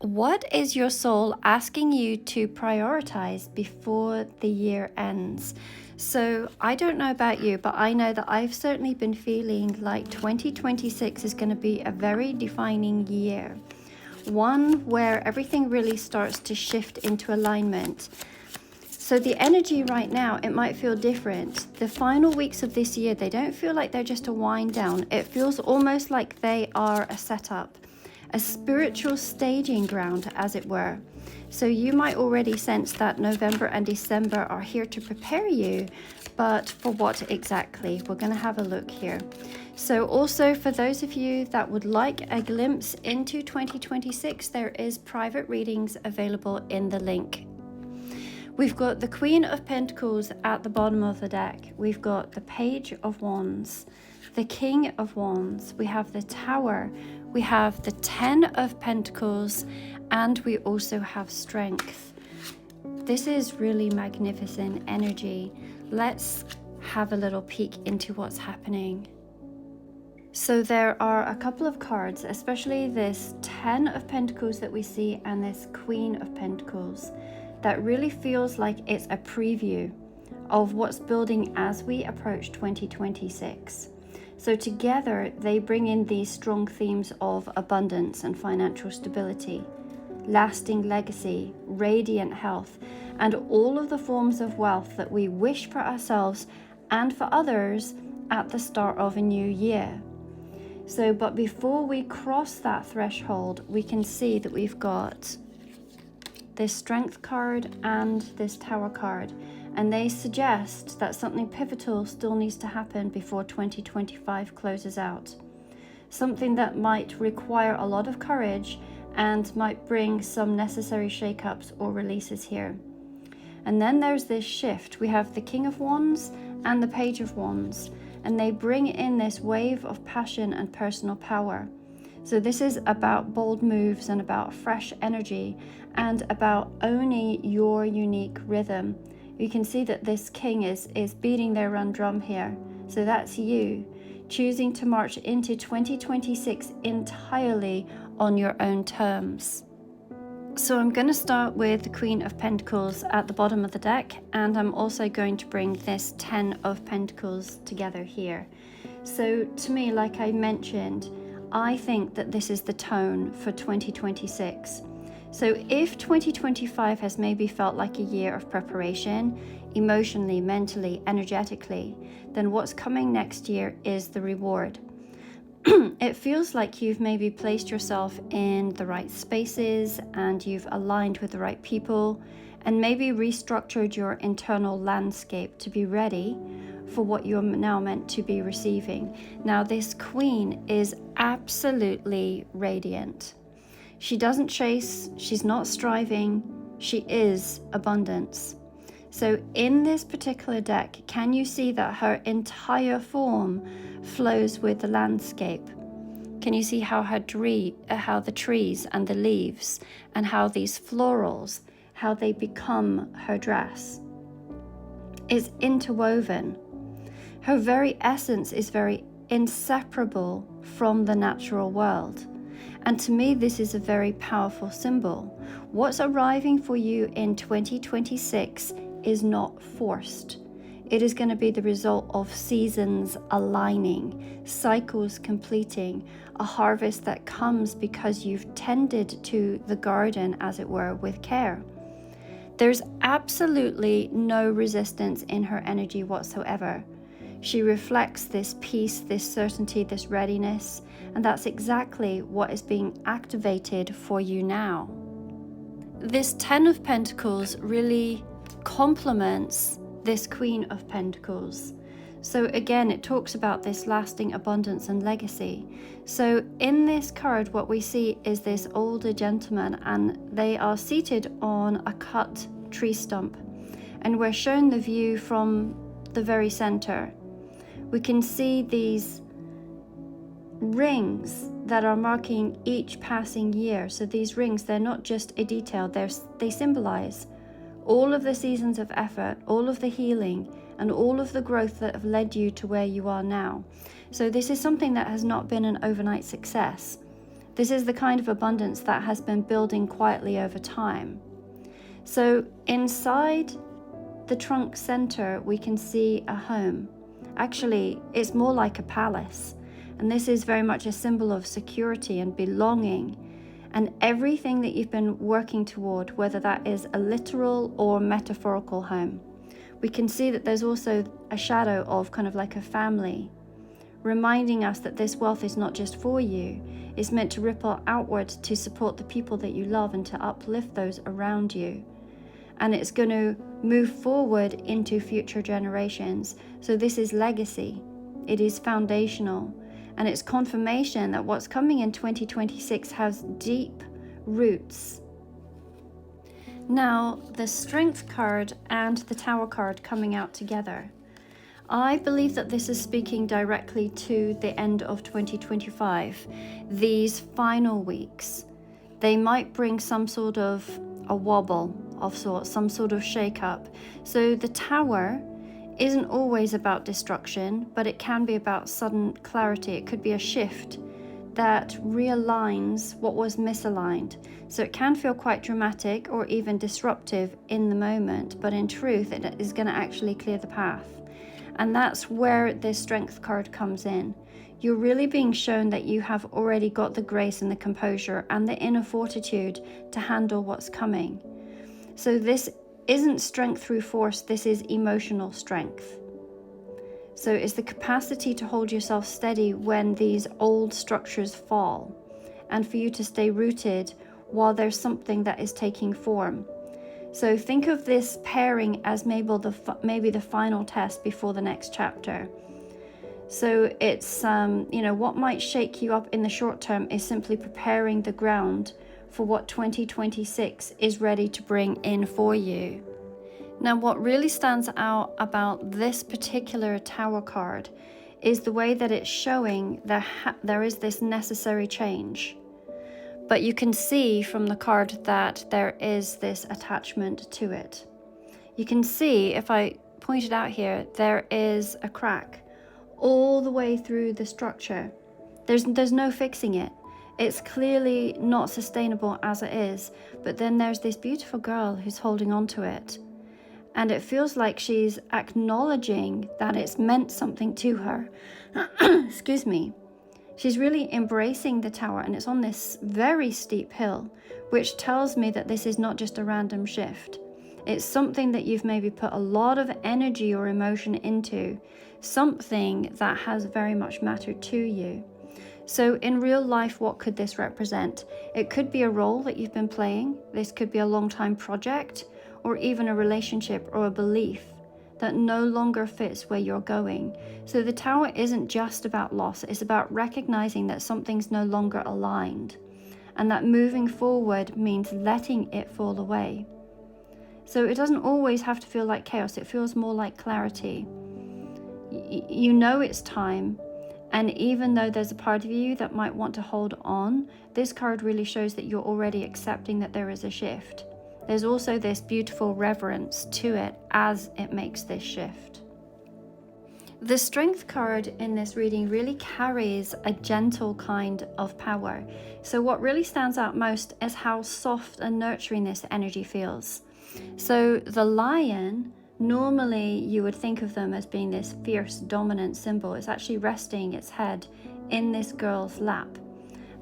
What is your soul asking you to prioritize before the year ends? So I don't know about you, but I know that I've certainly been feeling like 2026 is going to be a very defining year. One where everything really starts to shift into alignment. So the energy right now, it might feel different. The final weeks of this year, they don't feel like they're just a wind down. It feels almost like they are a setup, a spiritual staging ground, as it were. So you might already sense that November and December are here to prepare you, but for what exactly? We're going to have a look here. So also for those of you that would like a glimpse into 2026, there is private readings available in the link. We've got the Queen of Pentacles at the bottom of the deck. We've got the Page of Wands, the King of Wands. We have the Tower. We have the Ten of Pentacles, and we also have Strength. This is really magnificent energy. Let's have a little peek into what's happening. So there are a couple of cards, especially this Ten of Pentacles that we see and this Queen of Pentacles, that really feels like it's a preview of what's building as we approach 2026. So together they bring in these strong themes of abundance and financial stability, lasting legacy, radiant health, and all of the forms of wealth that we wish for ourselves and for others at the start of a new year. So, but before we cross that threshold, we can see that we've got this Strength card and this Tower card, and they suggest that something pivotal still needs to happen before 2025 closes out. Something that might require a lot of courage and might bring some necessary shakeups or releases here. And then there's this shift. We have the King of Wands and the Page of Wands, and they bring in this wave of passion and personal power. So this is about bold moves and about fresh energy and about owning your unique rhythm. You can see that this king is beating their run drum here. So that's you choosing to march into 2026 entirely on your own terms. So I'm going to start with the Queen of Pentacles at the bottom of the deck, and I'm also going to bring this Ten of Pentacles together here. So to me, like I mentioned, I think that this is the tone for 2026. So if 2025 has maybe felt like a year of preparation, emotionally, mentally, energetically, then what's coming next year is the reward. It feels like you've maybe placed yourself in the right spaces and you've aligned with the right people and maybe restructured your internal landscape to be ready for what you're now meant to be receiving. Now, this queen is absolutely radiant. She doesn't chase, she's not striving, she is abundance. So in this particular deck, can you see that her entire form flows with the landscape? Can you see how how the trees and the leaves and how these florals, how they become her dress? It's interwoven. Her very essence is very inseparable from the natural world. And to me, this is a very powerful symbol. What's arriving for you in 2026 is not forced. It is going to be the result of seasons aligning, cycles completing, a harvest that comes because you've tended to the garden, as it were, with care. There's absolutely no resistance in her energy whatsoever. She reflects this peace, this certainty, this readiness, and that's exactly what is being activated for you now. This Ten of Pentacles really complements this Queen of Pentacles. So again, it talks about this lasting abundance and legacy. So in this card, what we see is this older gentleman, and they are seated on a cut tree stump, and we're shown the view from the very center. We can see these rings that are marking each passing year. So these rings, they're not just a detail, they symbolize all of the seasons of effort, all of the healing, and all of the growth that have led you to where you are now. So this is something that has not been an overnight success. This is the kind of abundance that has been building quietly over time. So inside the trunk center, we can see a home. Actually, it's more like a palace. And this is very much a symbol of security and belonging. And everything that you've been working toward, whether that is a literal or metaphorical home. We can see that there's also a shadow of kind of like a family, reminding us that this wealth is not just for you. It's meant to ripple outward to support the people that you love and to uplift those around you. And it's going to move forward into future generations. So this is legacy. It is foundational. And it's confirmation that what's coming in 2026 has deep roots. Now, the Strength card and the Tower card coming out together. I believe that this is speaking directly to the end of 2025. These final weeks, they might bring some sort of a wobble of sorts, some sort of shake-up. So the Tower isn't always about destruction, but it can be about sudden clarity. It could be a shift that realigns what was misaligned. So it can feel quite dramatic or even disruptive in the moment, but in truth, it is going to actually clear the path. And that's where this Strength card comes in. You're really being shown that you have already got the grace and the composure and the inner fortitude to handle what's coming. So this isn't strength through force, this is emotional strength. So it's the capacity to hold yourself steady when these old structures fall, and for you to stay rooted while there's something that is taking form. So think of this pairing as maybe the final test before the next chapter. So it's, what might shake you up in the short term is simply preparing the ground for what 2026 is ready to bring in for you. Now, what really stands out about this particular Tower card is the way that it's showing there is this necessary change. But you can see from the card that there is this attachment to it. You can see, if I point it out here, there is a crack all the way through the structure. There's no fixing it. It's clearly not sustainable as it is, but then there's this beautiful girl who's holding on to it. And it feels like she's acknowledging that it's meant something to her. Excuse me. She's really embracing the Tower, and it's on this very steep hill, which tells me that this is not just a random shift. It's something that you've maybe put a lot of energy or emotion into, something that has very much mattered to you. So in real life, what could this represent? It could be a role that you've been playing. This could be a long-time project, or even a relationship or a belief that no longer fits where you're going. So the Tower isn't just about loss, it's about recognizing that something's no longer aligned, and that moving forward means letting it fall away. So it doesn't always have to feel like chaos, it feels more like clarity. You know it's time, and even though there's a part of you that might want to hold on, this card really shows that you're already accepting that there is a shift. There's also this beautiful reverence to it as it makes this shift. The Strength card in this reading really carries a gentle kind of power. So what really stands out most is how soft and nurturing this energy feels. So the lion, normally you would think of them as being this fierce, dominant symbol. It's actually resting its head in this girl's lap.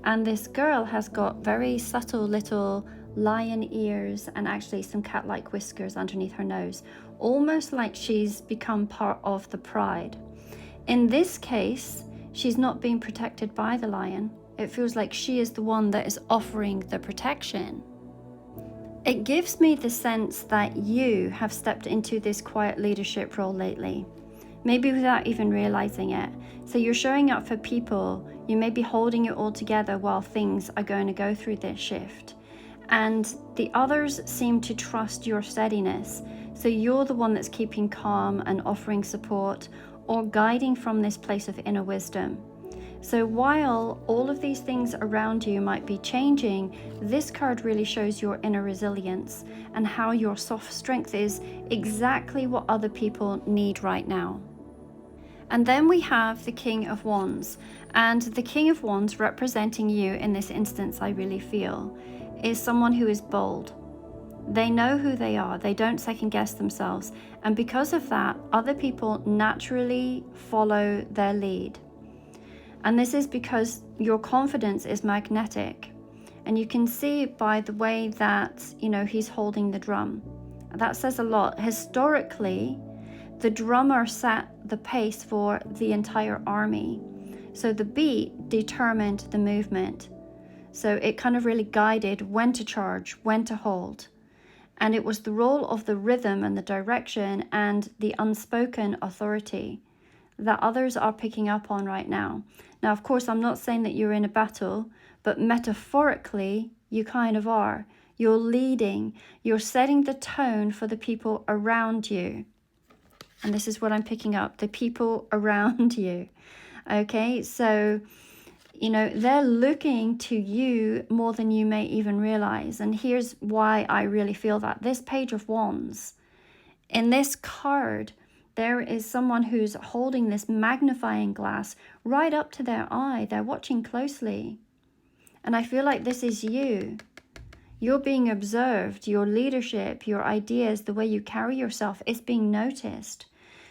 And this girl has got very subtle little lion ears and actually some cat-like whiskers underneath her nose, almost like she's become part of the pride. In this case, she's not being protected by the lion. It feels like she is the one that is offering the protection. It gives me the sense that you have stepped into this quiet leadership role lately, maybe without even realizing it. So you're showing up for people, you may be holding it all together while things are going to go through this shift. And the others seem to trust your steadiness. So you're the one that's keeping calm and offering support or guiding from this place of inner wisdom. So while all of these things around you might be changing, this card really shows your inner resilience and how your soft strength is exactly what other people need right now. And then we have the King of Wands. And the King of Wands, representing you in this instance, I really feel, is someone who is bold. They know who they are. They don't second guess themselves. And because of that, other people naturally follow their lead. And this is because your confidence is magnetic. And you can see it by the way that, he's holding the drum. That says a lot. Historically, the drummer set the pace for the entire army. So the beat determined the movement. So it kind of really guided when to charge, when to hold. And it was the role of the rhythm and the direction and the unspoken authority that others are picking up on right now. Now, of course, I'm not saying that you're in a battle, but metaphorically, you kind of are. You're leading, you're setting the tone for the people around you. And this is what I'm picking up, the people around you. Okay, so, they're looking to you more than you may even realize. And here's why I really feel that. This Page of Wands, in this card, there is someone who's holding this magnifying glass right up to their eye. They're watching closely. And I feel like this is you. You're being observed. Your leadership, your ideas, the way you carry yourself is being noticed.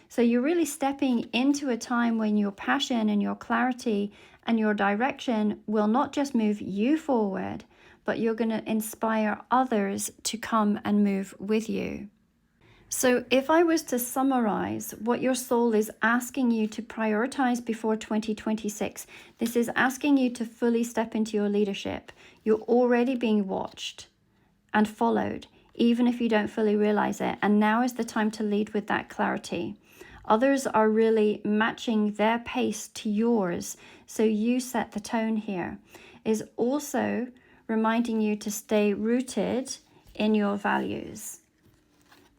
So you're really stepping into a time when your passion and your clarity and your direction will not just move you forward, but you're going to inspire others to come and move with you. So if I was to summarize what your soul is asking you to prioritize before 2026, this is asking you to fully step into your leadership. You're already being watched and followed, even if you don't fully realize it. And now is the time to lead with that clarity. Others are really matching their pace to yours, so you set the tone here. Is also reminding you to stay rooted in your values.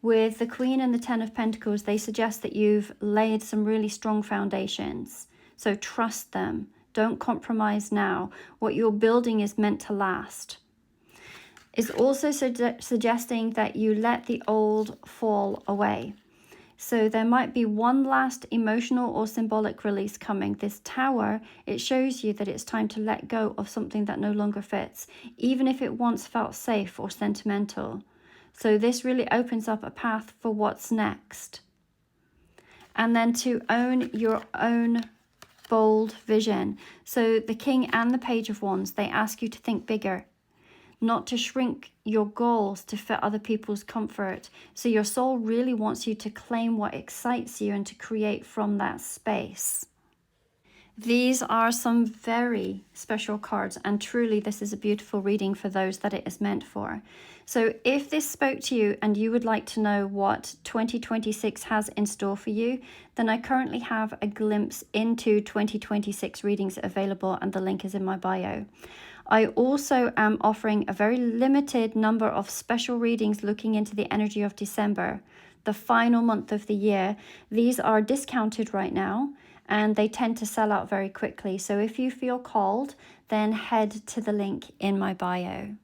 With the Queen and the Ten of Pentacles, they suggest that you've laid some really strong foundations. So trust them. Don't compromise now. What you're building is meant to last. It's also suggesting that you let the old fall away. So there might be one last emotional or symbolic release coming. This Tower, it shows you that it's time to let go of something that no longer fits, even if it once felt safe or sentimental. So this really opens up a path for what's next. And then to own your own bold vision. So the King and the Page of Wands, they ask you to think bigger, not to shrink your goals to fit other people's comfort. So your soul really wants you to claim what excites you and to create from that space. These are some very special cards, and truly this is a beautiful reading for those that it is meant for. So if this spoke to you and you would like to know what 2026 has in store for you, then I currently have a glimpse into 2026 readings available, and the link is in my bio. I also am offering a very limited number of special readings looking into the energy of December, the final month of the year. These are discounted right now, and they tend to sell out very quickly. So if you feel called, then head to the link in my bio.